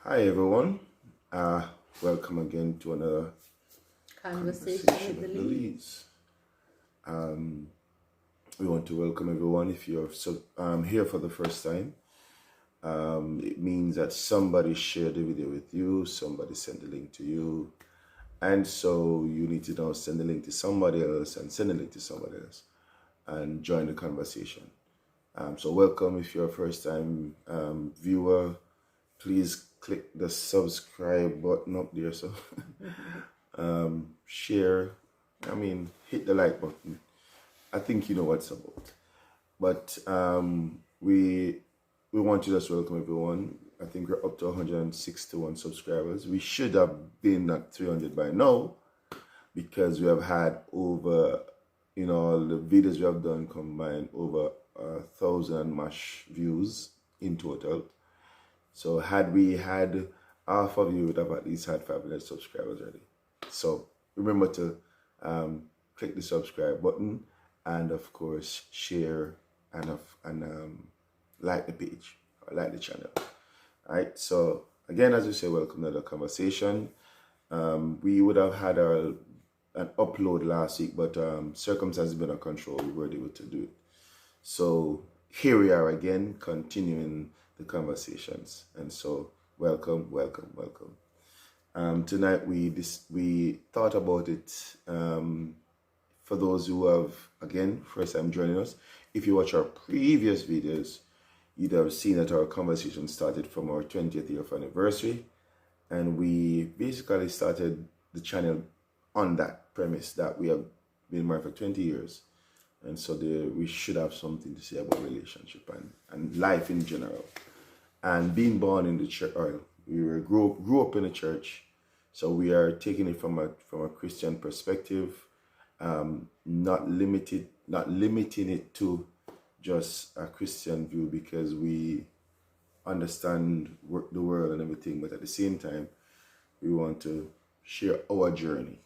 Hi everyone, welcome again to another Conversation with the Leads. We want to welcome everyone. If you're here for the first time, it means that somebody shared the video with you, somebody sent the link to you, and so you need to now send the link to somebody else and send the link to somebody else and join the conversation. So welcome. If you're a first time viewer, please click the subscribe button up there. So share, hit the like button. I think you know what's about. But we want to just welcome everyone. I think we're up to 161 subscribers. We should have been at 300 by now, because we have had over, all the videos we have done combined, over 1,000 mash views in total. So had we had half of you, would have at least had 500 subscribers already. So remember to click the subscribe button and of course share and like the page or like the channel. All right. So again, as we say, welcome to the conversation. We would have had an upload last week, but circumstances been under control. We weren't able to do it. So here we are again, continuing the conversations, and so welcome. Tonight we thought about it. For those who have, again, first time joining us, if you watch our previous videos, you'd have seen that our conversation started from our 20th year of anniversary, and we basically started the channel on that premise that we have been married for 20 years. And so we should have something to say about relationship and life in general. And being born in the church, we grew up in the church, so we are taking it from a Christian perspective, not limiting it to just a Christian view, because we understand the world and everything, but at the same time, we want to share our journey,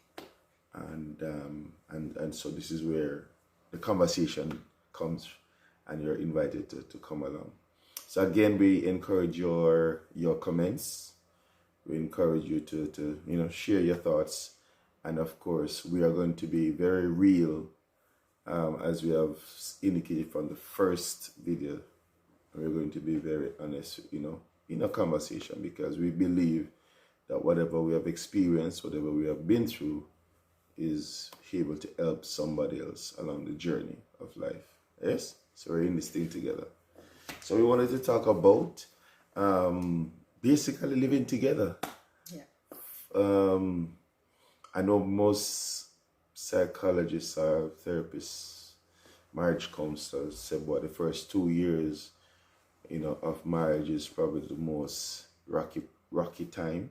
and so this is where the conversation comes, and you're invited to come along. So again, we encourage your comments. We encourage you to share your thoughts, and of course we are going to be very real, as we have indicated from the first video. We're going to be very honest, in a conversation, because we believe that whatever we have experienced, whatever we have been through, is able to help somebody else along the journey of life. Yes? So we're in this thing together. So we wanted to talk about basically living together. Yeah. I know most psychologists or therapists, marriage counselors say about the first 2 years, of marriage is probably the most rocky time.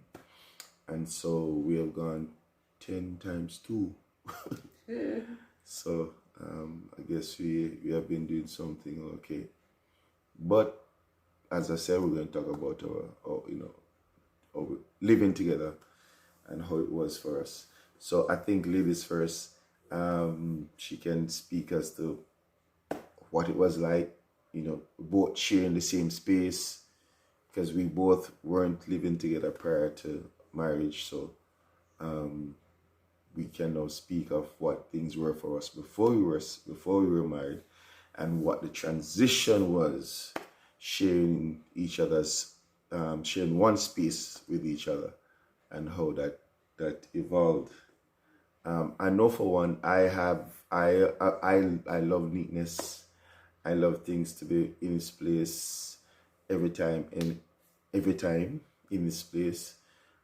And so we have gone 10 times 2. So I guess we have been doing something okay. But as I said, we're going to talk about our living together and how it was for us. So I think ladies first, she can speak as to what it was like, both sharing the same space, because we both weren't living together prior to marriage. So we can now speak of what things were for us before we were married, and what the transition was, sharing sharing one space with each other, and how that evolved. I know for one, I love neatness. I love things to be in its place every time in its place.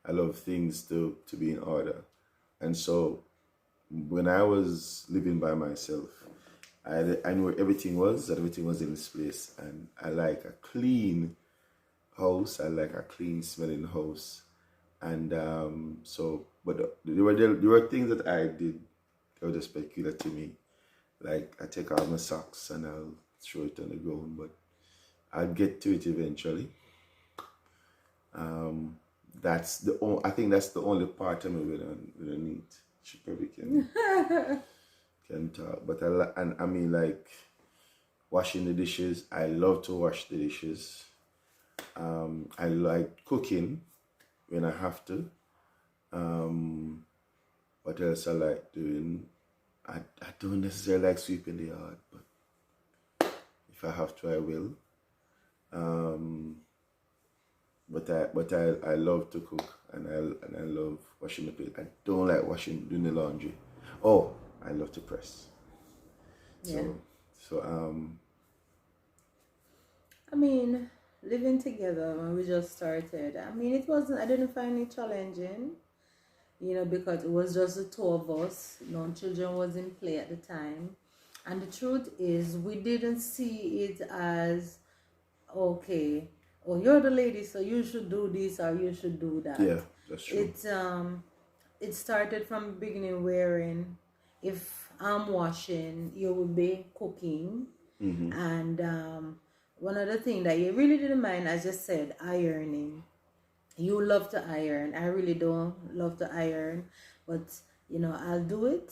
I love things to be in order. And so when I was living by myself, I knew where everything was in its place. And I like a clean house. I like a clean smelling house. And but there were things that I did that were just peculiar to me. Like, I take out my socks and I'll throw it on the ground, but I'll get to it eventually. I think that's the only part of me we don't need. She probably can talk, but I mean, like, washing the dishes. I love to wash the dishes. I like cooking. when I have to. What else I like doing? I don't necessarily like sweeping the yard, but if I have to, I will. But I love to cook, and I love washing the plate. I don't like doing the laundry. Oh, I love to press. Yeah. So I mean, living together when we just started, I mean, I didn't find it challenging, because it was just the two of us. No children was in play at the time. And the truth is, we didn't see it as, okay, oh, you're the lady, so you should do this or you should do that. yeah, that's true. It started from the beginning wherein if I'm washing, you will be cooking. And one other thing that you really didn't mind, as you said, ironing. You love to iron. I really don't love to iron, but I'll do it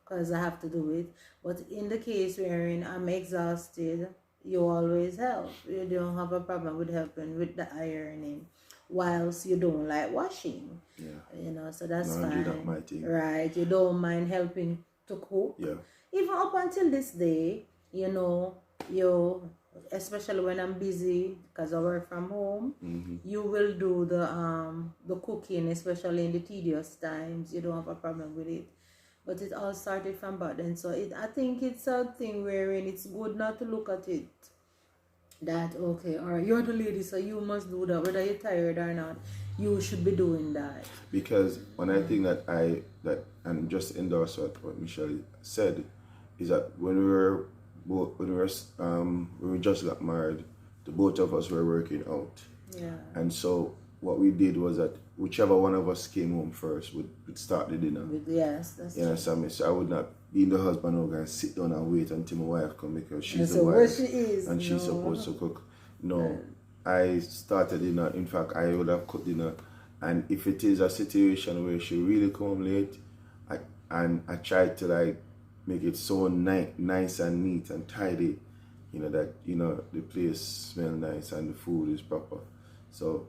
because I have to do it. But in the case wherein I'm exhausted, you always help. You don't have a problem with helping with the ironing, whilst you don't like washing. Yeah. So that's Laundry, fine. not my thing. Right? You don't mind helping to cook. Yeah. Even up until this day, especially when I'm busy because I work from home, you will do the cooking, especially in the tedious times. You don't have a problem with it. But it all started from back then. So I think it's a thing wherein it's good not to look at it that, okay, all right, you're the lady, so you must do that. Whether you're tired or not, you should be doing that. Because one I think and just endorse what Michelle said, is that when we just got married, the both of us were working out. Yeah. And so what we did was that whichever one of us came home first would start the dinner. Yes, that's true. So I would not be the husband who can sit down and wait until my wife come, because she's the so wife. where she is, and she's supposed to cook. No. I started dinner. In fact, I would have cooked dinner. And if it is a situation where she really come late, I try to make it so nice and neat and tidy, that the place smells nice and the food is proper. So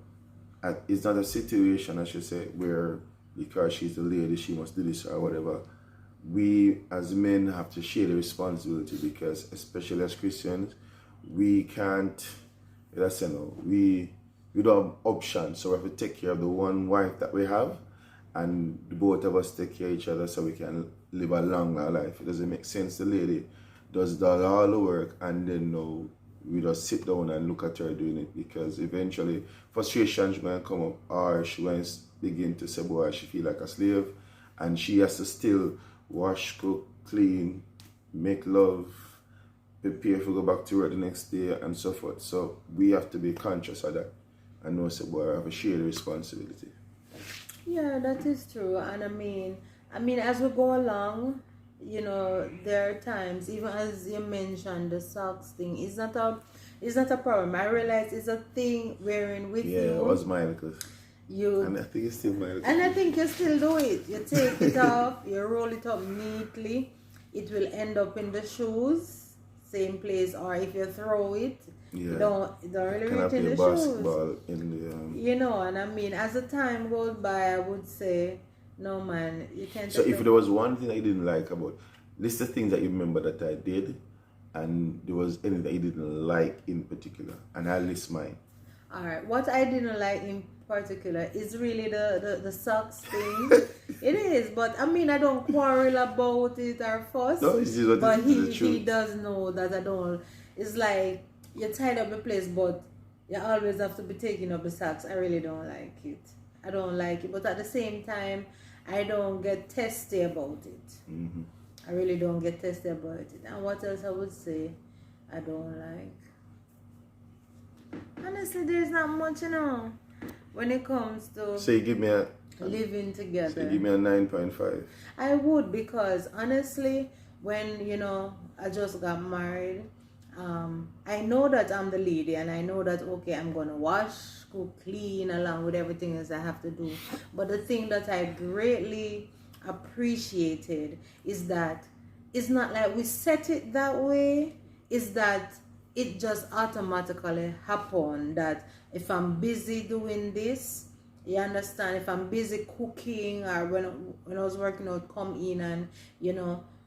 it's not a situation, I should say, where because she's the lady she must do this or whatever. We as men have to share the responsibility, because especially as Christians, we can't. We don't have options, so we have to take care of the one wife that we have, and the both of us take care of each other so we can live a longer life. It doesn't make sense the lady does all the work and then we just sit down and look at her doing it, because eventually frustrations going to come up, or she will begin to say, boy, she feel like a slave, and she has to still wash, cook, clean, make love, prepare to go back to work the next day, and so forth. So we have to be conscious of that and know, say, boy, I have a shared responsibility. Yeah, that is true. And I mean, as we go along, there are times, even as you mentioned, the socks thing is not a problem. I realize it's a thing wherein with you. Yeah, it was mine, and I think it's still mine. And I think you still do it. You take it off, you roll it up neatly. It will end up in the shoes, same place. Or if you throw it, you don't really reach in the basketball shoes. in And I mean, as the time goes by, I would say, no man, you can't. So if there was one thing that you didn't like about, list the things that you remember that I did, and there was anything that you didn't like in particular, and I'll list mine. Alright, what I didn't like in particular is really the socks thing. It is, but I mean, I don't quarrel about it or fuss. No, it's just what but the he does know that I don't. It's like you tied up the place, but you always have to be taking up the socks. I really don't like it. I don't like it, but at the same time, I don't get testy about it. I really don't get testy about it. And what else I would say I don't like? Honestly, there's not much, when it comes to So you give me a living together. So you give me a 9.5. I would, because honestly, when I just got married, I know that I'm the lady, and I know that okay, I'm gonna wash, cook, clean, along with everything else I have to do. But the thing that I greatly appreciated is that it's not like we set it that way. Is that it just automatically happened that if I'm busy doing this, You understand? If I'm busy cooking or when I was working out, come in and you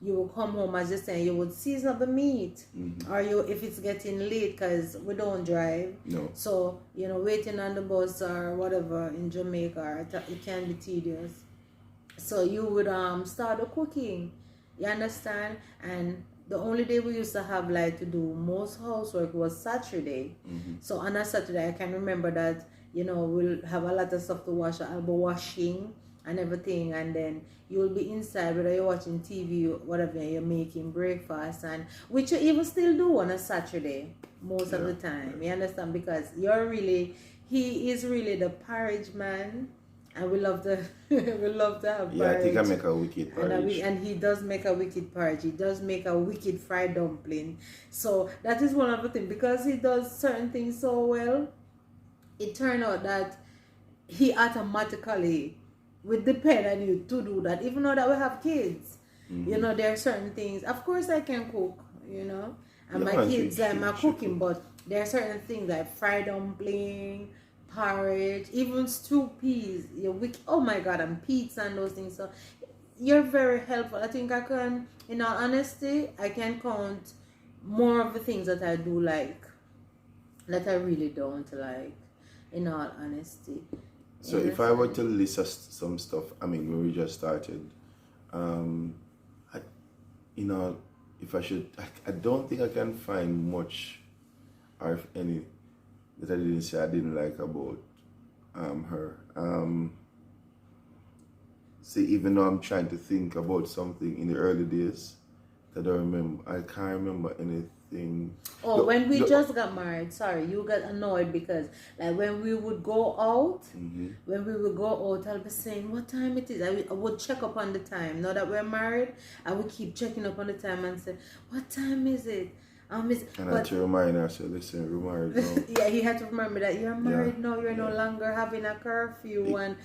will come home, as you say, you would season up the meat. Or you, if it's getting late, because we don't drive. No. So, waiting on the bus or whatever in Jamaica, it can be tedious. So you would start the cooking. You understand? And the only day we used to have like to do most housework was Saturday. So on a Saturday I can remember that we'll have a lot of stuff to wash. I'll be washing and everything, and then you'll be inside, whether you're watching TV or whatever, you're making breakfast, and which you even still do on a Saturday most of the time. You understand? Because he is really the porridge man. And we love to have porridge. Yeah, I think I make a wicked porridge. And he does make a wicked porridge. He does make a wicked fried dumpling. So that is one of the things. Because he does certain things so well, it turned out that he automatically would depend on you to do that. Even though that we have kids. There are certain things. Of course I can cook, And my kids like my cooking, but there are certain things like fried dumpling, porridge, even stew peas, oh my god, and pizza and those things. So you're very helpful. I think I can, in all honesty, I can count more of the things that I do like that I really don't like, in all honesty. So if I were to list some stuff, when we just started, if I should, I don't think I can find much, or if any, that I didn't say I didn't like about her. See, even though I'm trying to think about something in the early days that I can't remember anything. Oh, when we just got married, sorry, you got annoyed because like when we would go out, I'll be saying what time it is. I would check up on the time. Now that we're married, I would keep checking up on the time and say, what time is it? And I had to remind her, so listen, we're married now. Yeah, he had to remember that you're married now, you're no longer having a curfew, and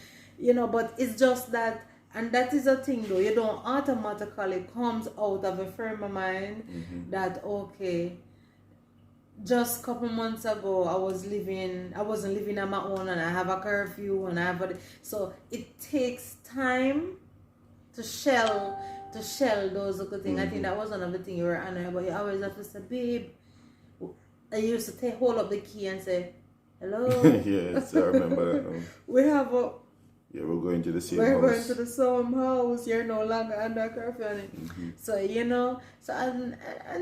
but it's just that, and that is a thing though, you don't automatically comes out of a frame of mind that, okay, just a couple months ago I wasn't living on my own and I have a curfew and so it takes time to shell those little things. I think that was one of the things you were annoyed, but you always have to say, babe. I used to hold up the key and say, hello. Yes, I remember that now. We're going to the same house. We're going to the same house. You're no longer under curfew. So and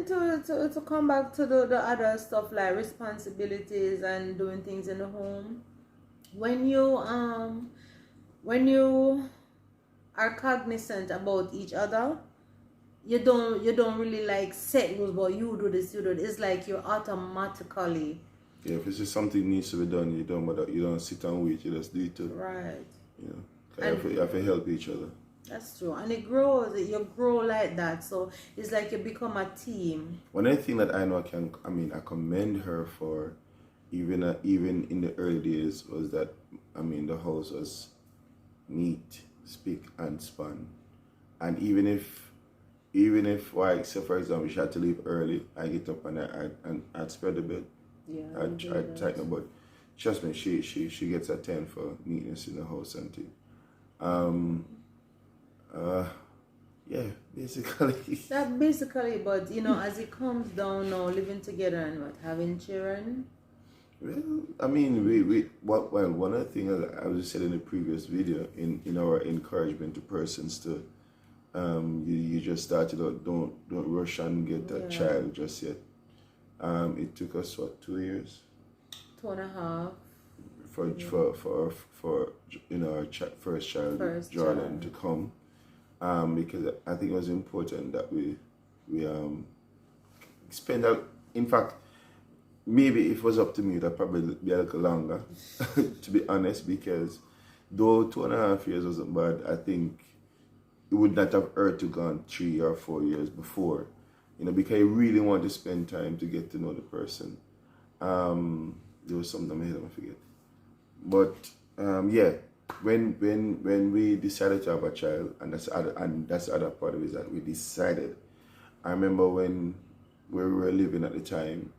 to come back to the other stuff like responsibilities and doing things in the home. When you are cognizant about each other, you don't really like set rules, but you do this, it's like you're automatically. Yeah, if it's just something needs to be done, you don't sit and wait, you just do it too. Right. You have to help each other. That's true. And it grows, you grow like that, so it's like you become a team. One other thing that I know I commend her for, even in the early days, was that the house was neat, spick and span, and even if like, say for example, she had to leave early, I get up and I'd spread the bed. Yeah, I'd tighten up, but trust me, she gets a 10 for neatness in the house and thing. Yeah, basically. That basically, but as it comes down now, living together and having children. Well, one of the things I was said in the previous video, in our encouragement to persons to, you just started out, don't rush and get a child just yet. It took us 2 years? 2.5. For our first child, Jordan, to come, because I think it was important that we spend out. In fact, maybe if it was up to me, that'd probably be a little longer, to be honest, because though 2.5 years wasn't bad, I think it would not have hurt to gone 3 or 4 years before, because you really want to spend time to get to know the person. There was something in my head, I forget. But when we decided to have a child, and that's the other part of it, is that we decided. I remember where we were living at the time,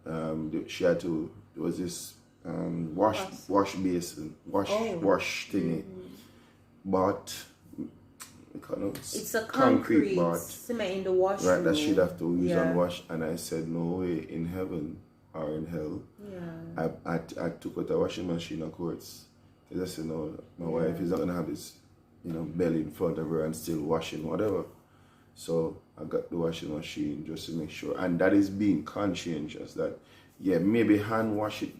there was this wash basin, wash thingy. But it's a concrete but cement in the washroom. Right, that she'd have to use and wash. And I said, no way, in heaven or in hell. Yeah. I took out a washing machine, of course. Because I said, no, my wife is not gonna have this, belly in front of her and still washing whatever. So I got the washing machine just to make sure. And that is being conscientious that, maybe hand wash it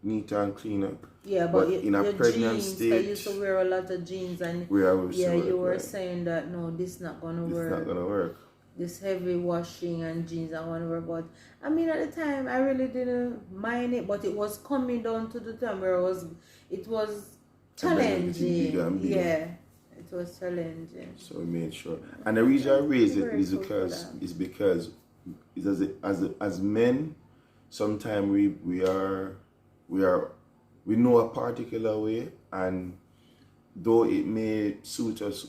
neater and cleaner. Yeah, but in a pregnant state, I used to wear a lot of jeans, and you were saying that no, this not gonna work. It's not gonna work. This heavy washing and jeans are gonna work. But I mean, at the time, I really didn't mind it, but it was coming down to the time where it was challenging. Yeah, it was challenging. So we made sure, and the reason I raise it is because as men, sometimes we know a particular way, and though it may suit us,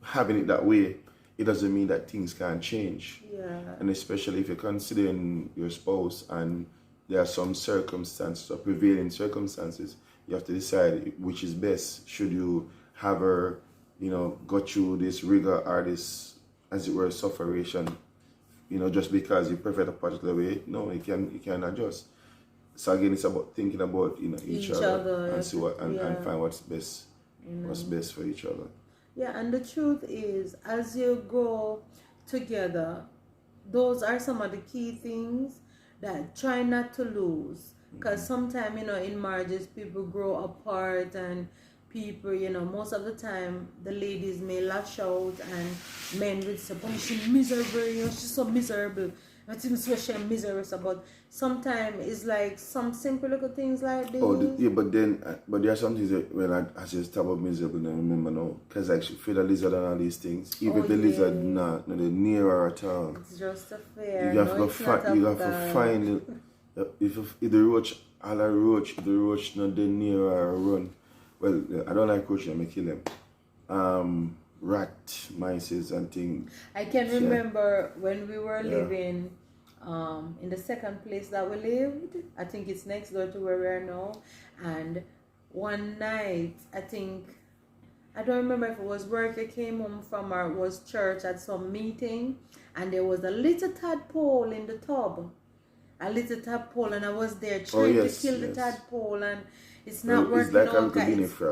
having it that way, it doesn't mean that things can't change. Yeah. And especially if you're considering your spouse and there are some circumstances or prevailing circumstances, you have to decide which is best. Should you have her, go through this rigor or this, as it were, sufferation, just because you prefer a particular way? No, you can adjust. So again, it's about thinking about each other and see and find what's best, what's best for each other. Yeah, and the truth is, as you grow together, those are some of the key things that try not to lose. Because sometimes, in marriages, people grow apart, and people, most of the time, the ladies may lash out, and men will say, "Boy, she's miserable, she's so miserable." I think she's miserable, but sometimes it's like some simple little things like this. But there are some things that when I just talk about miserable, I remember now, because like she feel the lizard and all these things. Even the lizard not the nearer at all. It's just a fair. You have to find it. If the roach, the roach not the nearer run. Well, I don't like roach, I may kill them. Rat, mice and things. I can remember when we were living in the second place that we lived. I think it's next door to where we are now. And one night, I don't remember if it was work I came home from or it was church at some meeting, and there was a little tadpole in the tub. A little tadpole, and I was there trying to kill the tadpole, and it's not working like out.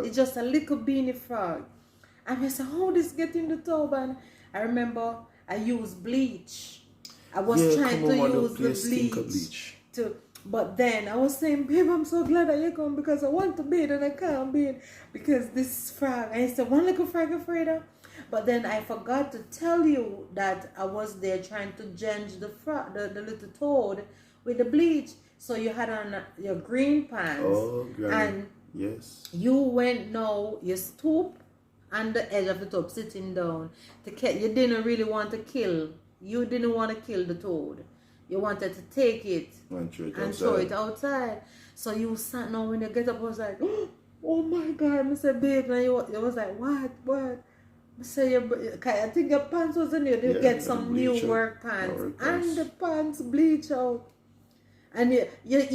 It's just a little beanie frog. And I said, how this get in the tub? And I remember I used bleach. I was trying to use the bleach. But then I was saying, babe, I'm so glad that you come because I want to bathe and I can't bathe because this frog. And he said, one little frog afraid of. But then I forgot to tell you that I was there trying to drench the frog, the little toad with the bleach. So you had on your green pants. Oh, great. And you went you stoop on the edge of the tub, sitting down. You didn't really want to kill. You didn't want to kill the toad. You wanted to take it and throw it outside. So you sat down. When you get up, I was like, oh my God. I said, babe. And you was like, what? I said, I think your pants was in there. You get some new work pants. And the pants bleach out. And you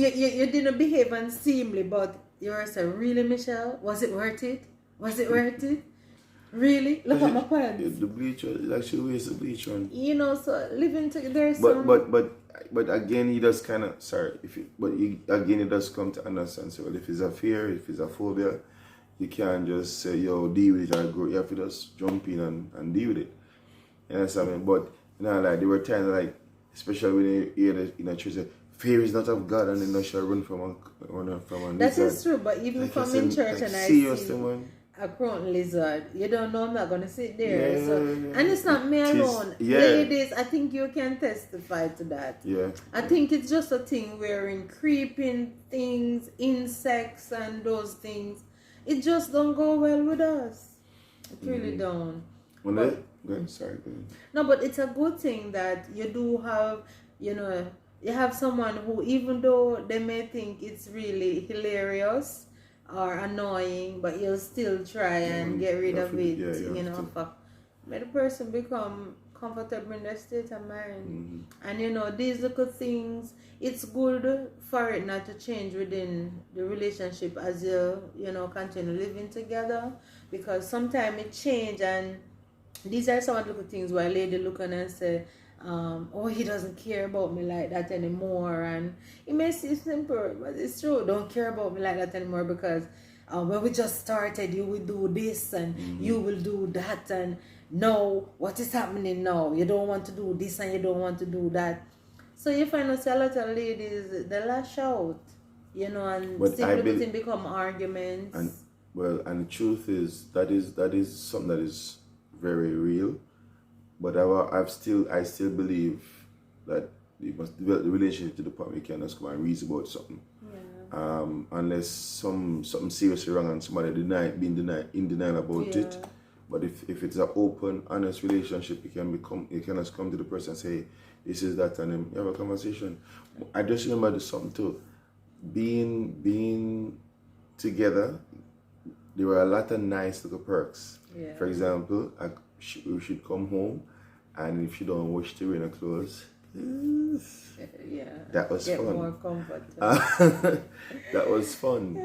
didn't behave unseemly, but you were saying, really, Michelle? Was it worth it? Was it worth it? Really? Look at my pants. The bleach, it actually wears the bleach on. So living together. But again, he does kind of it does come to understand. So if it's a fear, if it's a phobia, you can't just say, yo, deal with it or go. You have to just jump in and deal with it. You understand me? But like there were times like, especially when you hear the church say, fear is not of God, and then I shall run from a That is true, but even like from in church, and I see a crown lizard, you don't know I'm not going to sit there. And it's not me alone. Ladies, I think you can testify to that. I think it's just a thing wearing creeping things, insects and those things. It just don't go well with us. It really don't. Sorry. No, but it's a good thing that you do have, you have someone who, even though they may think it's really hilarious or annoying, but you'll still try and get rid of it, May the person become comfortable in their state of mind. And you know, these little things, it's good for it not to change within the relationship as you know, continue living together, because sometimes it change, and these are some of the little things where a lady look on and say, oh, he doesn't care about me like that anymore. And it may seem simple, but it's true. Don't care about me like that anymore, because when we just started, you will do this and you will do that, and now what is happening now? You don't want to do this and you don't want to do that. So you find out a lot of ladies, they lash out, you know, and simply become arguments. And the truth is that is something that is very real. But I still believe that you must develop the relationship to the point where you can just come and reason about something. Yeah. Unless something seriously wrong and somebody being in denial about it. But if it's an open, honest relationship, you can just come to the person and say, this is that, and then you have a conversation. I just remember something too. Being together, there were a lot of nice little perks. Yeah. For example, we should come home, and if she don't wash the rain clothes, that was fun. More comfort. That was fun.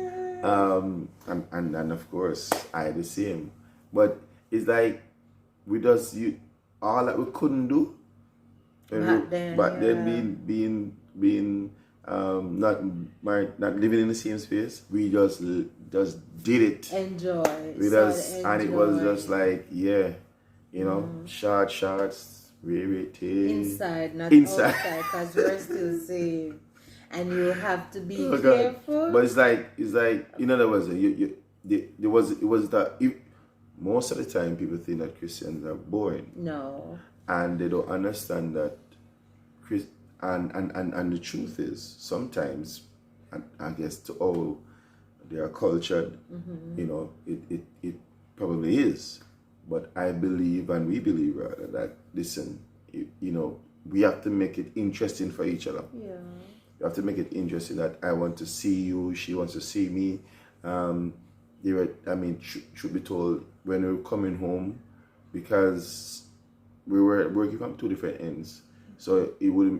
And of course, I the same. But it's like all that we couldn't do. But then being not married, not living in the same space, we just did it. Enjoy. And it was just like, you know, shorts, inside, not outside, because we're still safe, and you have to be careful. But it's like in other words, it was that most of the time people think that Christians are boring. No. And they don't understand that and the truth is, sometimes, I guess to all they are cultured, you know, it probably is. But I believe, and we believe rather, that listen, you know, we have to make it interesting for each other. Yeah. You have to make it interesting that I want to see you, she wants to see me. Truth be told, when we were coming home, because we were working from two different ends, so it would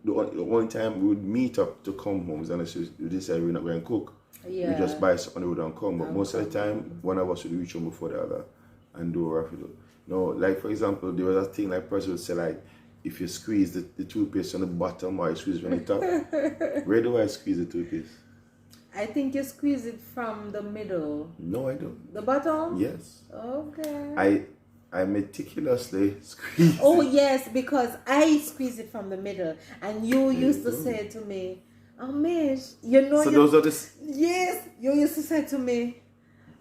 the only time we would meet up to come home is unless we decide we're not going to cook. Yeah. We just buy something, we don't come. But most of the time, one of us would reach home before the other and do a raffle. No, like for example, there was a thing like person would say, like, if you squeeze the toothpaste on the bottom or you squeeze it on the top. Where do I squeeze the toothpaste? I think you squeeze it from the middle. No, I don't. The bottom? Yes. Okay. I meticulously squeeze. Oh yes, because I squeeze it from the middle, and you used to say to me, "Oh, Mish, you know." So those are the. Yes, you used to say to me,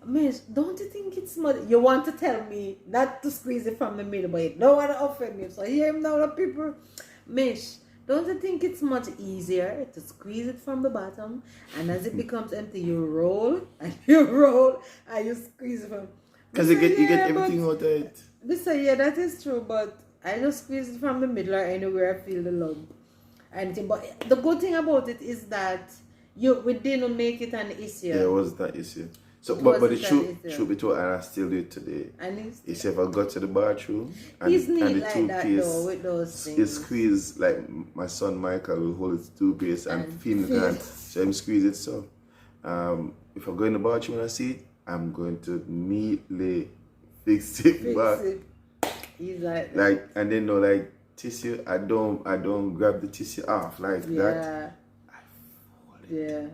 "Mish, don't you think it's muddy?" You want to tell me not to squeeze it from the middle, but you don't want to offend me. So hear him now, the people. Mish, don't you think it's much easier to squeeze it from the bottom, and as it becomes empty, you roll and you squeeze it from. Because you get everything out of it. They say, yeah, that is true, but I just squeeze it from the middle or anywhere I feel the lump. Anything. But the good thing about it is that we didn't make it an issue. Yeah, it wasn't an issue. So, but the truth be told, and I still do it today. And if I got to the bathroom and he's neat the like toothpaste that though, with those things. Is squeezed, like my son Michael will hold his toothpaste and feel the hand, so him squeeze it. So, if I go in the bathroom and I see it, I'm going to neatly fix it back. He's like and then like tissue, I don't grab the tissue off like that. I fold it. Yeah.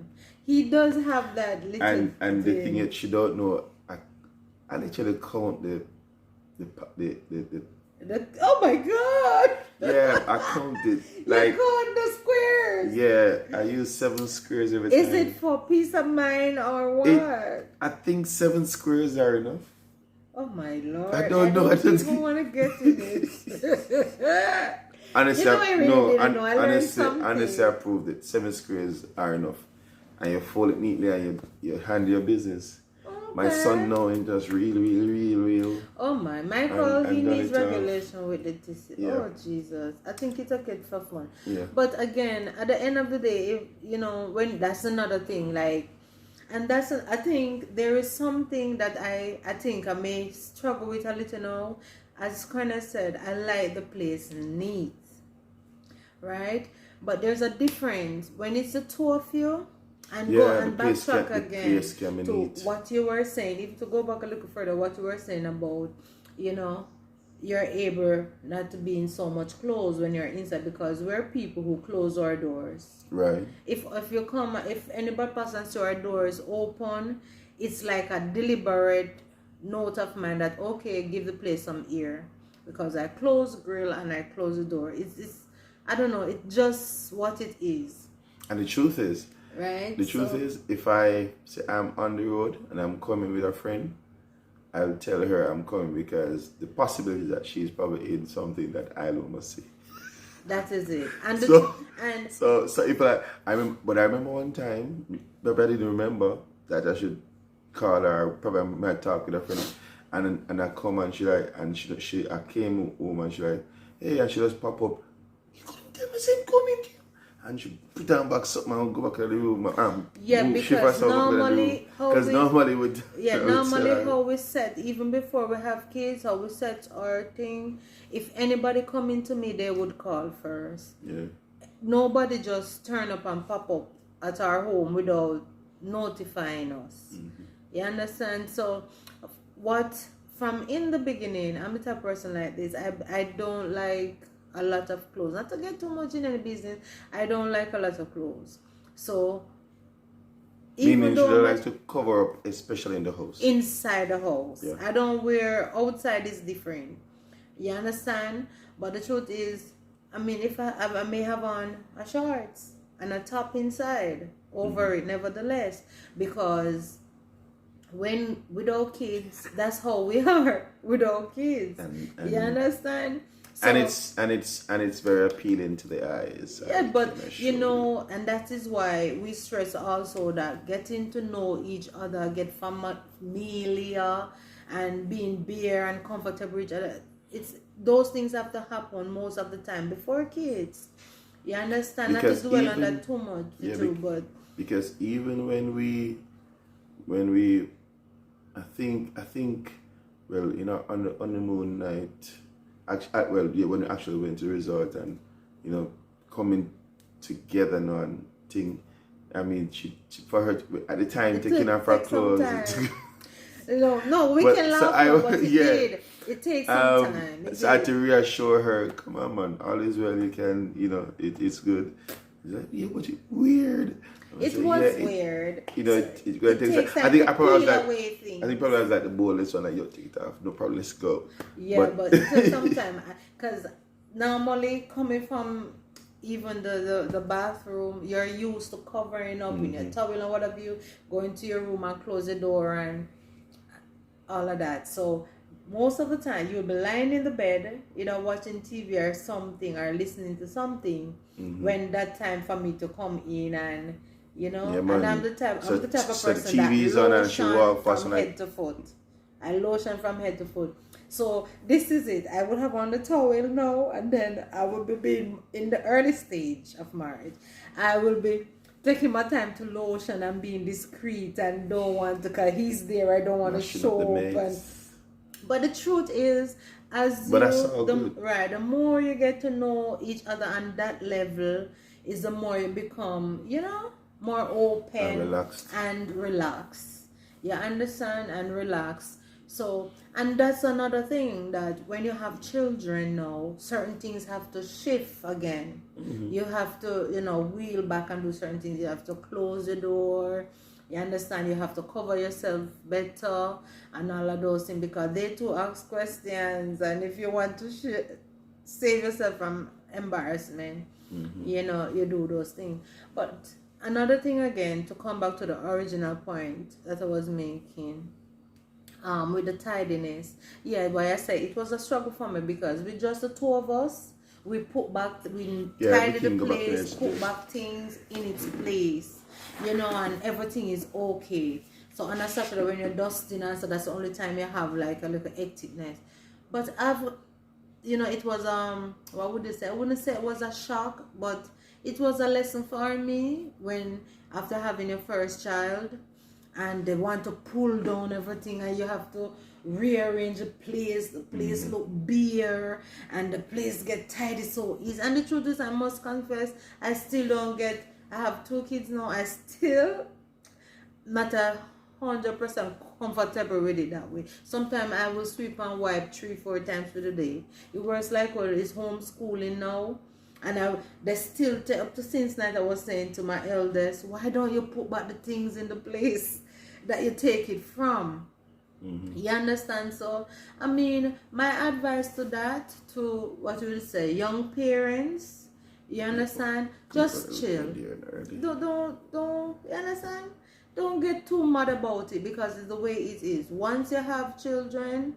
He does have that little and the thing is, she don't know, I literally count the oh my god. Yeah, I counted. Like, you count the squares. Yeah, I use 7 squares every time. Is it for peace of mind or what? I think 7 squares are enough. Oh my lord. I don't know. I don't even want to get in it. Honestly, honestly, I proved it. 7 squares are enough. And you fold it neatly and you handle your business. My son now is just real. Oh my, Michael, he needs regulation with the tissue. Yeah. Oh Jesus, I think it's okay for fun. Yeah. But again, at the end of the day, when that's another thing. Like, And that's, I think there is something that I think I may struggle with a little now. As kind of said, I like the place neat, right? But there's a difference when it's the two of you, and go Yeah, and backtrack the again place can be to neat. what you were saying. If to go back a little further, what you were saying about, you know, you're able not to be in so much clothes when you're inside, because we're people who close our doors. Right. If you come, if anybody passes through our doors open, it's like a deliberate note of mine that, okay, give the place some air, because I close the grill and I close the door. It's I don't know, it's just what it is. And the truth is, Right? if I say I'm on the road and I'm coming with a friend, I'll tell her I'm coming because the possibility that she's probably in something that I don't must see. That is it. And so if I remember one time, but I didn't remember that I should call her. Probably I might talk with a friend, and I come and she I came home and she like, hey, and she just pop up. You couldn't tell me I'm coming. And she put down back something and go back to the room. Because normally how we set, even before we have kids, how we set our thing, if anybody come into me, they would call first. Yeah. Nobody just turn up and pop up at our home without notifying us. Mm-hmm. You understand? So from in the beginning, I'm the type of person like this. I don't like a lot of clothes. Not to get too much in any business, I don't like a lot of clothes. So meaning you don't like to cover up, especially in the house. Inside the house. Yeah. I don't wear, outside is different. You understand? But the truth is, I mean, if I may have on a shorts and a top inside over it, nevertheless, because when without kids, that's how we are without kids. And you understand? So, and it's very appealing to the eyes. Yeah, but you know, and that is why we stress also that getting to know each other, get familiar, and being bare and comfortable with each other. Those things have to happen most of the time before kids. You understand? Because not to dwell on that too much, but because even when we, I think, well, you know, on the honeymoon night. When we actually went to the resort and, you know, coming together now and thing, I mean, she for her at the time taking off her clothes. No, we can laugh, but it takes some time. So I had to reassure her, come on, man, all is well. You can, you know, it's good. She's like, yeah, but it's weird. It was weird. You know, it's going to take time. I think probably was like the boldest one, like, yo, take it off. No problem, let's go. Yeah, but it took some time. Because normally coming from even the bathroom, you're used to covering up in your towel and whatever, you go into your room and close the door and all of that. So most of the time you'll be lying in the bed, you know, watching TV or something or listening to something when that time for me to come in and, you know, and I'm the type of person that lotion from head to foot. I lotion from head to foot. So this is it. I would have on the towel now, and then I will be being in the early stage of marriage. I will be taking my time to lotion and being discreet and don't want to, because he's there, I don't want to show up. But the truth is, the more you get to know each other on that level, is the more you become, you know, more open and relaxed. You understand? And relax. So, and that's another thing, that when you have children now, certain things have to shift again. You have to, you know, wheel back and do certain things. You have to close the door. You understand? You have to cover yourself better and all of those things, because they too ask questions, and if you want to save yourself from embarrassment, you know, you do those things. But another thing again, to come back to the original point that I was making, with the tidiness, why I say it was a struggle for me, because with just the two of us, we tidy the place, put back things in its place, you know, and everything is okay. So on a Saturday when you're dusting, and so that's the only time you have like a little hecticness. But you know, it was what would you say? I wouldn't say it was a shock, but it was a lesson for me when, after having your first child, and they want to pull down everything, and you have to rearrange the place. The place look bare, and the place get tidy so easy. And the truth is, I must confess, I still don't get. I have 2 kids now. I still not 100% comfortable with it that way. Sometimes I will sweep and wipe 3-4 times for the day. It works like well, it's homeschooling now. And they still take up to since night. I was saying to my eldest, why don't you put back the things in the place that you take it from? You understand? So I mean, my advice to that, to what you would say, young parents, you understand, just chill. Don't you understand? Don't get too mad about it, because it's the way it is. Once you have children,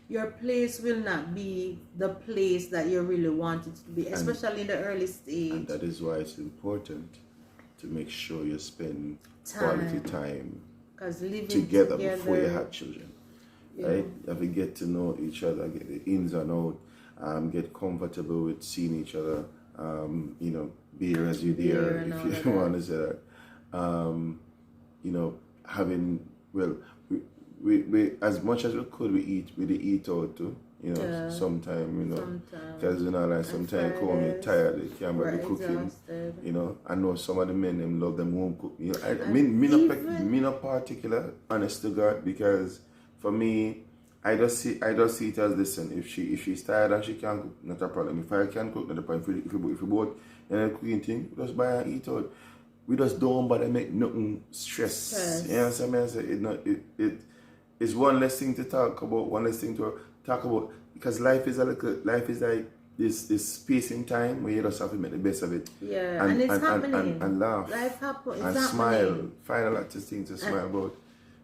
your place will not be the place that you really want it to be, especially in the early stage. And that is why it's important to make sure you spend quality time together before you have children. Right? You have to get to know each other, get the ins and outs, get comfortable with seeing each other, you know, be here as you dare, if you want to say that. You know, having, well, we as much as we could, we eat out too, you know, sometime, you know, because you know, like sometimes come you're tired, you can't be cooking, you know. I know some of the men them love them home cook, you know. Me not particular, honest to God, because for me, I just see it as, listen, if she's tired and she can't cook, not a problem. If I can cook, not a problem. If you both cooking thing, just buy and eat out. We just don't bother make nothing stress. You know what I'm saying? It's one less thing to talk about, because life is like this space in time where you just have to make the best of it. Yeah, and it's happening. And laugh. Life happens. And smile. Find a lot of things to smile about.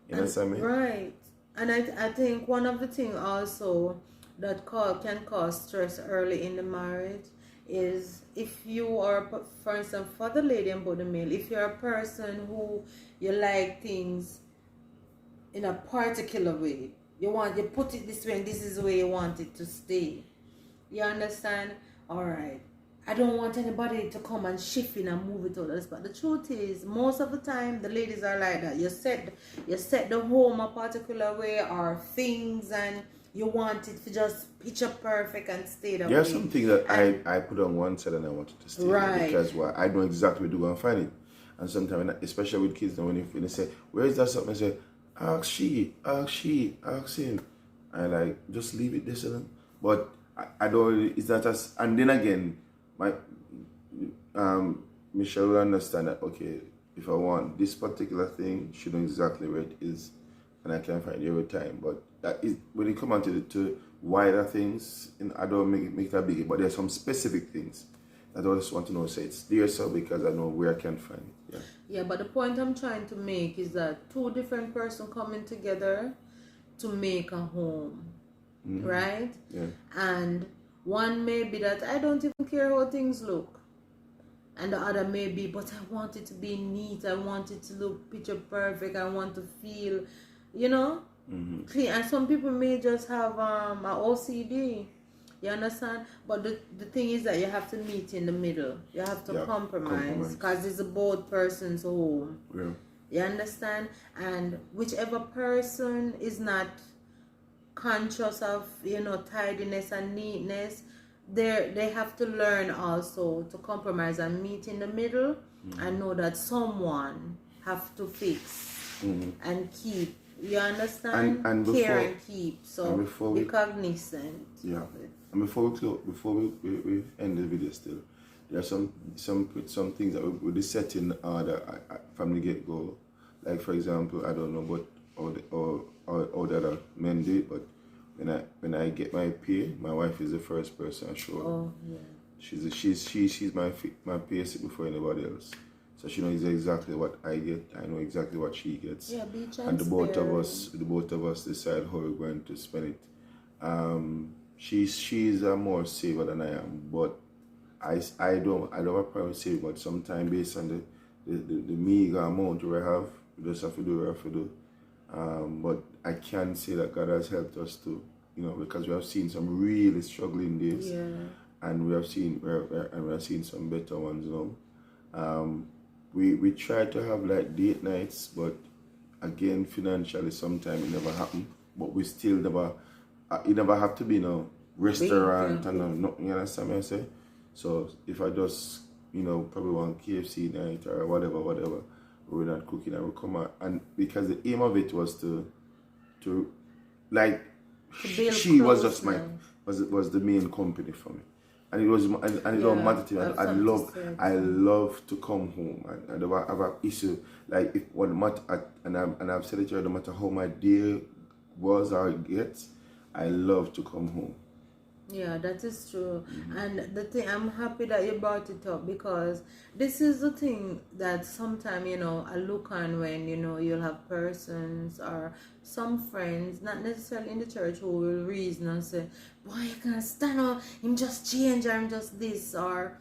You know what I mean? Right. And I think one of the things also that can cause stress early in the marriage is if you are, for instance, for the lady and for the male, if you're a person who you like things in a particular way, you put it this way and this is the way you want it to stay. You understand? Alright. I don't want anybody to come and shift in and move it all this. But the truth is, most of the time the ladies are like that. You set the home a particular way, or things, and you want it to just picture perfect and stay that way. There's something that I put on one side and I wanted to stay there, because I know exactly where to go and find it. And sometimes, especially with kids, when they say, where is that something? I say, ask him. I like, just leave it this and but I don't, it's not as, and then again, Michelle will understand that, okay, if I want this particular thing, she knows exactly where it is, and I can find it every time. But that is, when you come on to wider things, and I don't make that big, but there's some specific things that I just want to know, say it's there, so because I know where I can find it. Yeah, but the point I'm trying to make is that 2 different persons coming together to make a home, right? Yeah. And one may be that I don't even care how things look, and the other may be, but I want it to be neat, I want it to look picture perfect, I want to feel, you know, clean. And some people may just have a OCD, you understand? But the thing is that you have to meet in the middle. You have to compromise, because it's both persons' home. Yeah. You understand? And whichever person is not conscious of, you know, tidiness and neatness, they have to learn also to compromise and meet in the middle, and know that someone have to fix and keep. You understand? And care and keep. So be cognizant. Yeah. And before we end the video, still there are some things that we set in order from the get go. Like, for example, I don't know what all the other men do, but when I get my pay, my wife is the first person I show. Oh yeah. She's my pay slip before anybody else. So she knows exactly what I get. I know exactly what she gets. Yeah, be transparent. And the both of us decide how we're going to spend it. She's more saver than I am, but I don't have a problem saving. But sometimes based on the meager amount we have, we just have to do what we have to do. But I can say that God has helped us too, you know, because we have seen some really struggling days, and we have seen some better ones now. We try to have like date nights, but again, financially, sometimes it never happen, but we still never, it never have to be no restaurant and nothing, you understand what I say? So if I just, probably want KFC night or whatever, we're not cooking, and we come out, and because the aim of it was to like, she was just was the main company for me. And it was, and it don't matter to me. I love to come home, and I have an issue. Like if what matter, and I've said it to her, no matter how my day was or gets, I love to come home. Yeah, that is true. And the thing, I'm happy that you brought it up, because this is the thing that sometimes, I look on when, you'll have persons or some friends, not necessarily in the church, who will reason and say, boy, you can't stand up, him just change, or him just this, or,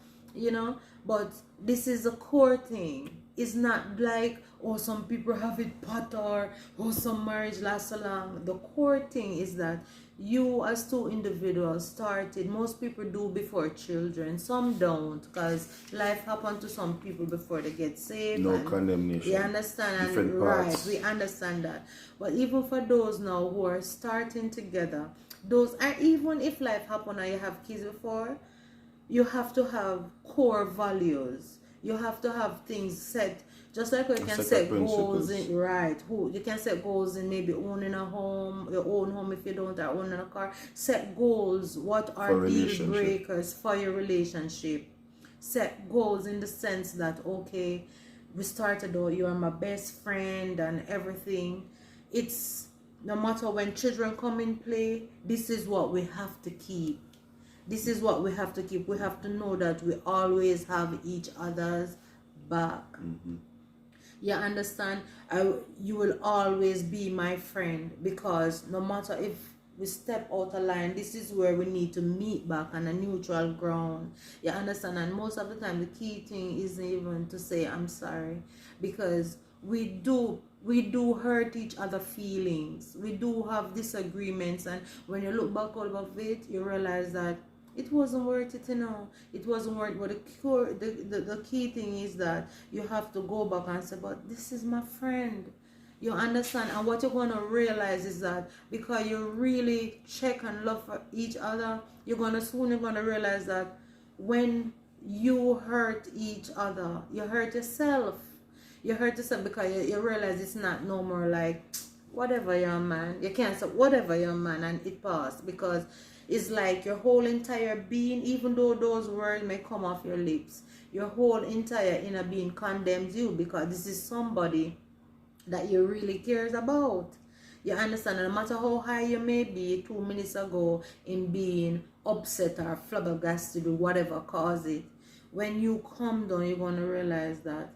but this is the core thing. It's not like, oh, some people have it pot, or oh, some marriage lasts so long. The core thing is that you as two individuals started. Most people do before children, some don't, because life happened to some people before they get saved. No condemnation. You understand? Different parts. Right, we understand that. But even for those now who are starting together, those are, even if life happened and you have kids before, you have to have core values. You have to have things set, just like you can set goals in, right? You can set goals in maybe owning a home, your own home if you don't, or owning a car. Set goals. What are deal breakers for your relationship? Set goals in the sense that, okay, we started out, you are my best friend and everything. It's no matter when children come in play, this is what we have to keep. This is what we have to keep. We have to know that we always have each other's back. You understand? You will always be my friend, because no matter if we step out of line, this is where we need to meet back on a neutral ground. You understand? And most of the time, the key thing isn't even to say I'm sorry, because we do hurt each other's feelings. We do have disagreements, and when you look back all of it, you realize that it wasn't worth it, It wasn't worth it. But the key thing is that you have to go back and say, but this is my friend. You understand? And what you're going to realize is that because you really check and love for each other, you're going to realize that when you hurt each other, you hurt yourself. You hurt yourself because you realize it's not no more like, whatever, young man. You can't say, whatever, young man, and it passed, because it's like your whole entire being, even though those words may come off your lips, your whole entire inner being condemns you, because this is somebody that you really cares about. You understand? And no matter how high you may be 2 minutes ago in being upset or flabbergasted or whatever caused it, when you come down, you're going to realize that,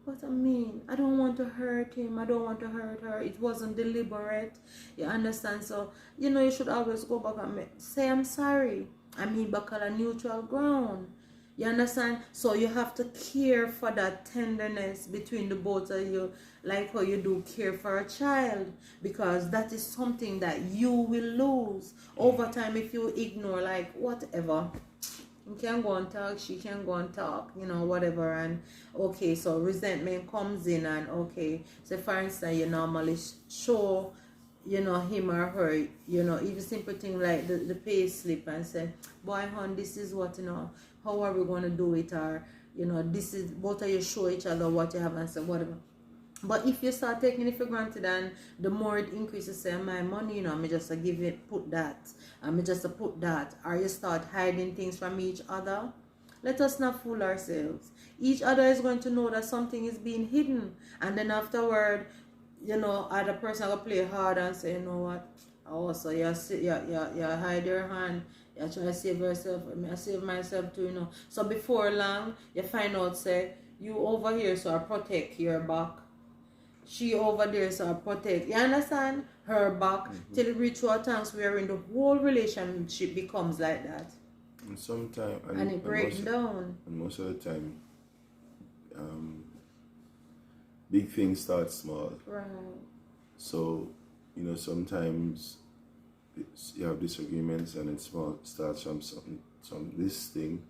but I don't want to hurt him. I don't want to hurt her. It wasn't deliberate. You understand? So, you should always go back and say, I'm sorry. Back on a neutral ground. You understand? So you have to care for that tenderness between the both of you, like how you do care for a child, because that is something that you will lose over time if you ignore, like, whatever. You can go and talk, she can go and talk, whatever. And okay, so resentment comes in, and okay, so for instance, you normally show, him or her, even simple thing like the pay slip, and say, boy, hon, this is what, how are we going to do it? Or, this is, both of you show each other what you have, and say, whatever. But if you start taking it for granted, and the more it increases, say, my money, me just give it, put that, and me just put that, or you start hiding things from each other, let us not fool ourselves. Each other is going to know that something is being hidden, and then afterward, other person will play hard and say, you know what, oh, so you hide your hand, you try to save yourself, I save myself too, So before long, you find out, say, you over here, so I protect your back. She over there, so I protect, you understand, her back, till it reach to a time wherein the whole relationship becomes like that. And sometimes, and it breaks down. And most of the time, big things start small. Right. So, sometimes you have disagreements, and it starts from this thing,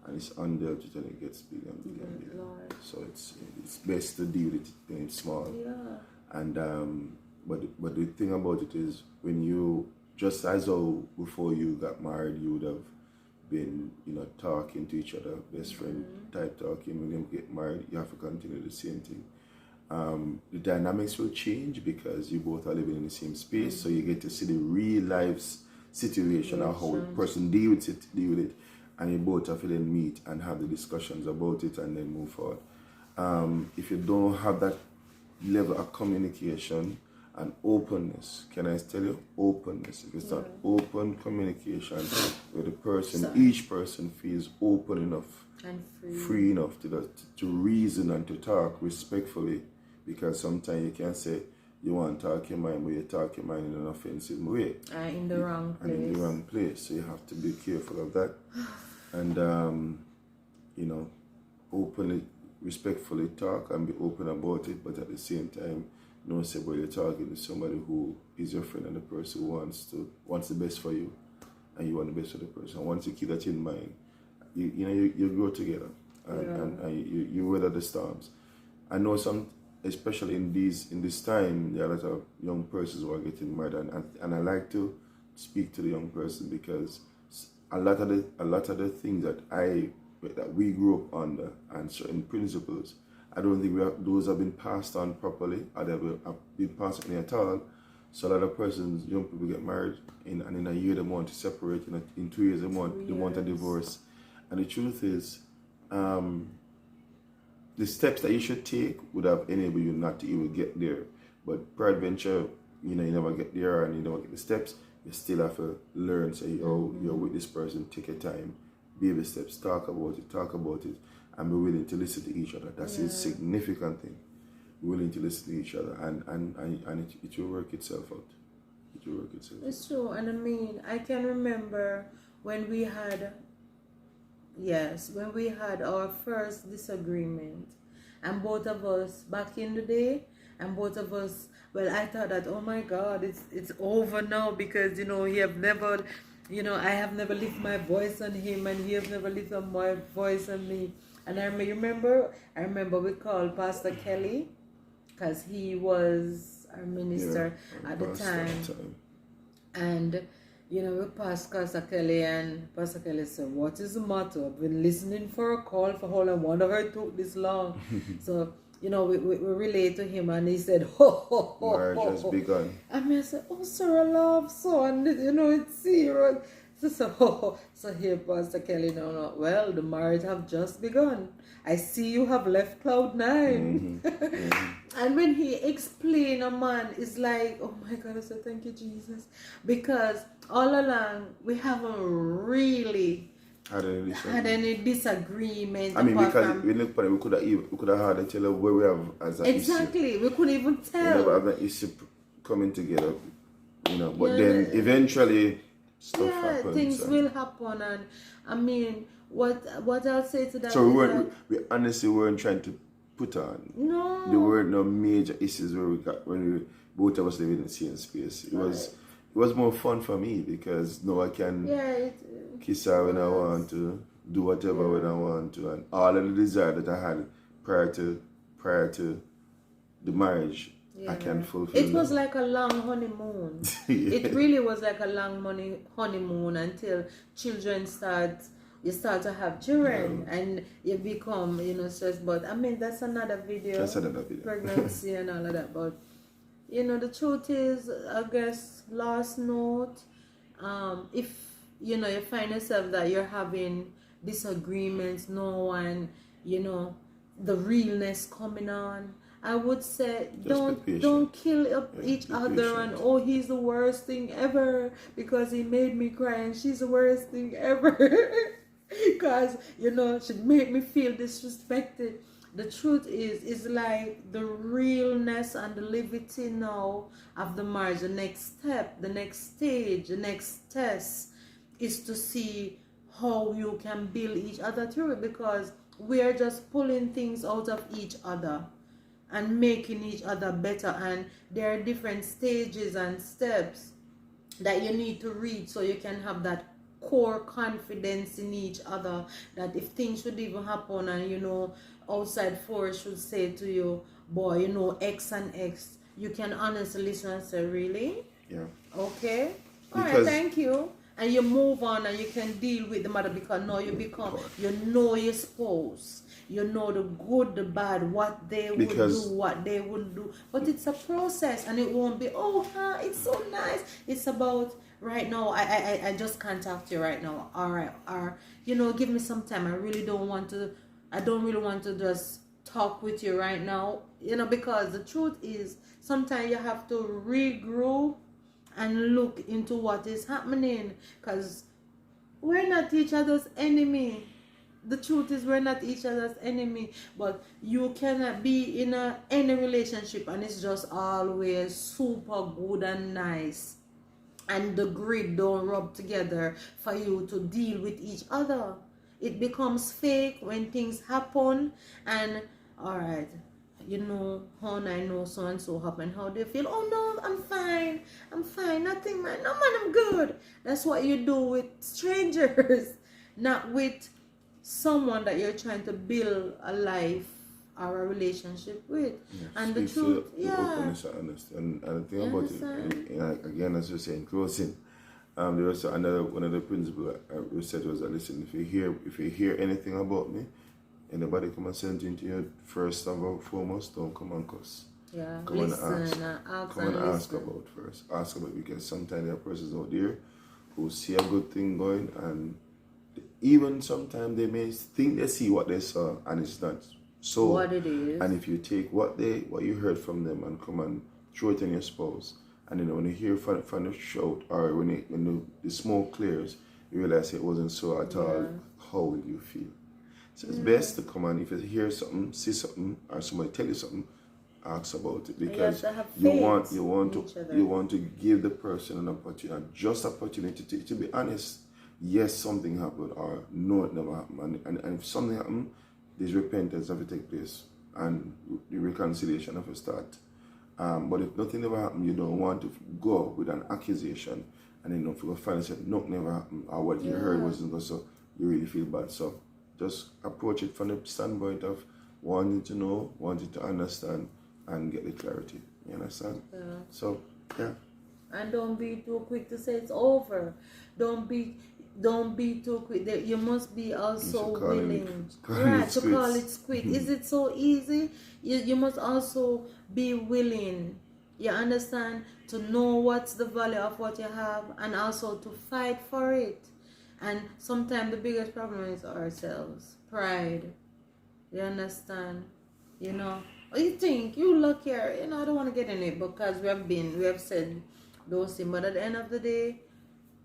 and it's undealt with, and it gets bigger and bigger and bigger. So it's best to deal with it when it's small. Yeah. And but the thing about it is, when you, just as how before you got married, you would have been, you know, talking to each other, best friend type talking. When you get married, you have to continue the same thing. The dynamics will change because you both are living in the same space, so you get to see the real life situation or how the person deal with it, and you both have to then meet and have the discussions about it and then move forward. If you don't have that level of communication and openness, can I tell you, openness, if it's not open communication where the person, each person feels open enough and free enough to reason and to talk respectfully, because sometimes you can say you want to talk your mind, but you talk your mind in an offensive way. In the wrong place. And in the wrong place. So you have to be careful of that. And, you know, openly, respectfully talk and be open about it, but at the same time, know, say, well, you're talking to somebody who is your friend and the person who wants the best for you, and you want the best for the person. Once you keep that in mind, you grow together, and you weather the storms. I know especially in this time, there are a lot of young persons who are getting married, and I like to speak to the young person, because a lot of the things that we grew up under, and certain principles, I don't think those have been passed on properly, or they have been passed on at all. So a lot of persons, young people, get married, and in a year they want to separate, in 2 years they want a divorce. And the truth is, the steps that you should take would have enabled you not to even get there. But peradventure, you never get there and you never get the steps. You still have to learn, say, oh, you're with this person, take your time, baby steps, talk about it, and be willing to listen to each other. That's a significant thing. Be willing to listen to each other, and it will work itself out. It will work itself out. It's true, and I mean, I can remember when we had our first disagreement, and both of us back in the day, and both of us, well, I thought that, oh my God, it's over now, because I have never lifted my voice on him, and he has never lifted my voice on me. And I remember we called Pastor Kelly, because he was our minister at the time. And we passed Pastor Kelly, and Pastor Kelly said, what is the matter? I've been listening for a call for how long. Wonder why it took this long. So, we relate to him, and he said, ho. Marriage has begun. And I said, oh, sir, I love son. It's serious. So here, Pastor Kelly, no. Well, the marriage have just begun. I see you have left cloud 9. And when he explained, a man is like, oh my God, I said, thank you, Jesus. Because all along, we haven't really had any disagreement. I mean, because we look at it, we could have had to tell her where we have as an exactly, issue. We couldn't even tell. We never have an issue coming together, But then eventually, stuff happens. Things will happen, and I mean, what I'll say to that. So we honestly weren't trying to put on. No. There weren't no major issues when we both of us living in the same space. It was more fun for me, because now I can kiss her when I want to, do whatever when I want to, and all of the desire that I had prior to the marriage, I can fulfill. It was like a long honeymoon. It really was like a long honeymoon until you start to have children, and you become, stressed. But I mean, that's another video. Pregnancy and all of that. But the truth is, I guess, last note, if you find yourself that you're having disagreements, no one, the realness coming on, I would say don't kill each other, and oh, he's the worst thing ever because he made me cry, and she's the worst thing ever because she made me feel disrespected. The truth is like the realness and the levity now of the marriage. The next step, the next stage, the next test is to see how you can build each other through it, because we are just pulling things out of each other and making each other better, and there are different stages and steps that you need to reach so you can have that core confidence in each other, that if things should even happen and outside force should say to you, boy, X and X, you can honestly listen and say, really? Yeah. Okay. All right, Because thank you. And you move on and you can deal with the matter because now you become, you know your spouse. You know the good, the bad, what they would do, what they wouldn't do. But it's a process and it won't be, it's so nice. It's about, right now, I just can't talk to you right now. All right, or, give me some time. I don't really want to just talk with you right now. Because the truth is, sometimes you have to regroup and look into what is happening, because we're not each other's enemy. The truth is, we're not each other's enemy, but you cannot be in any relationship and it's just always super good and nice and the grid don't rub together for you to deal with each other. It becomes fake when things happen, and all right, how I know so and so happened, how they feel. Oh no, I'm fine, nothing, man. No, man, I'm good. That's what you do with strangers, not with someone that you're trying to build a life or a relationship with. Yes, and the truth, openness and honesty. And the thing about it, again, as you say in closing, there was one of the principles we said was that, listen, if you hear anything about me, anybody come and send it into you, first and foremost, don't come and cuss. Yeah, come listen, and ask about first. Ask about, because sometimes there are persons out there who see a good thing going, and even sometimes they may think they see what they saw and it's not so what it is. And if you take what you heard from them and come and throw it on your spouse, and then when you hear from the shout, or when the smoke clears, you realize it wasn't so at all, how will you feel? So it's best to come and, if you hear something, see something, or somebody tell you something, ask about it, because you want to give the person an opportunity, just opportunity to be honest. Yes, something happened, or no, it never happened. And if something happened, there's repentance have to take place and the reconciliation have to start. But if nothing ever happened, you don't want to go with an accusation and then don't feel finally said nothing never happened, or what you heard wasn't good, so you really feel bad. So just approach it from the standpoint of wanting to know, wanting to understand, and get the clarity. You understand? Yeah. So and don't be too quick to say it's over. Don't be too quick. You must be also willing to call it quit. Is it so easy? You must also be willing, you understand, to know what's the value of what you have, and also to fight for it. And sometimes the biggest problem is ourselves, pride. You understand? You think you look here, I don't want to get in it because we have said those things, but at the end of the day,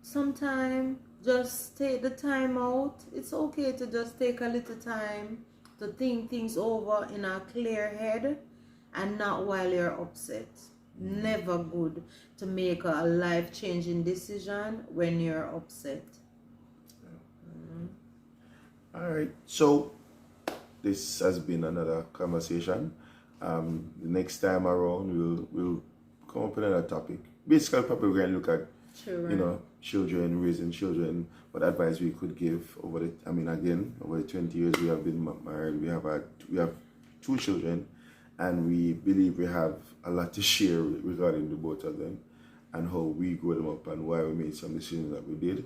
sometimes just take the time out. It's okay to just take a little time to think things over in a clear head, and not while you're upset. Never good to make a life-changing decision when you're upset. All right, so this has been another conversation. The next time around, we'll come up with another topic. Basically, probably we're going to look at children, raising children, what advice we could give over the 20 years we have been married. We have 2 children, and we believe we have a lot to share regarding the both of them, and how we grew them up, and why we made some decisions that we did,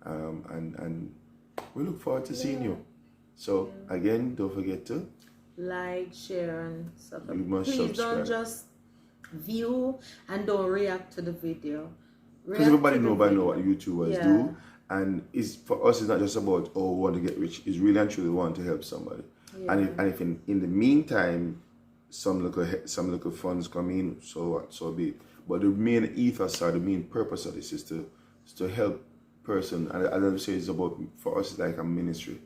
and we look forward to seeing you. So again, don't forget to like, share, and subscribe. You must Please subscribe. Don't just view and don't react to the video. Because everybody know by now what YouTubers do, and it's for us. It's not just about we want to get rich. It's really and truly want to help somebody. And if in the meantime some little funds come in, so what? So be it. But the main ethos or the main purpose of this is to help person. And as I say, it's about, for us, it's like a ministry.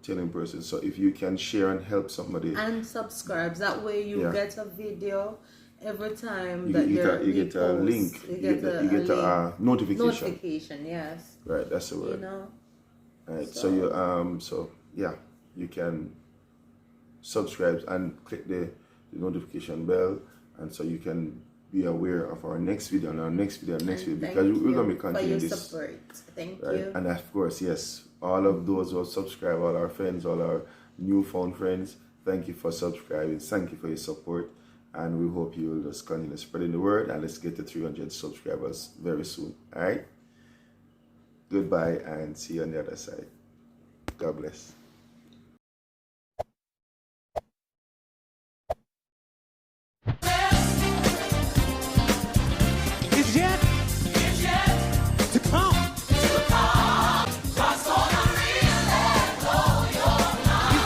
Telling person. So if you can share and help somebody and subscribe, that way you get a video every time you get a link. You get a notification. Yes. Right, that's the word. Right. So you can subscribe and click the notification bell, and so you can be aware of our next video and our next video because we're gonna be continuing this. Support. Thank you. And of course, yes, all of those who subscribe, all our friends, all our newfound friends, thank you for subscribing. Thank you for your support. And we hope you will just continue spreading the word, and let's get to 300 subscribers very soon. All right? Goodbye, and see you on the other side. God bless.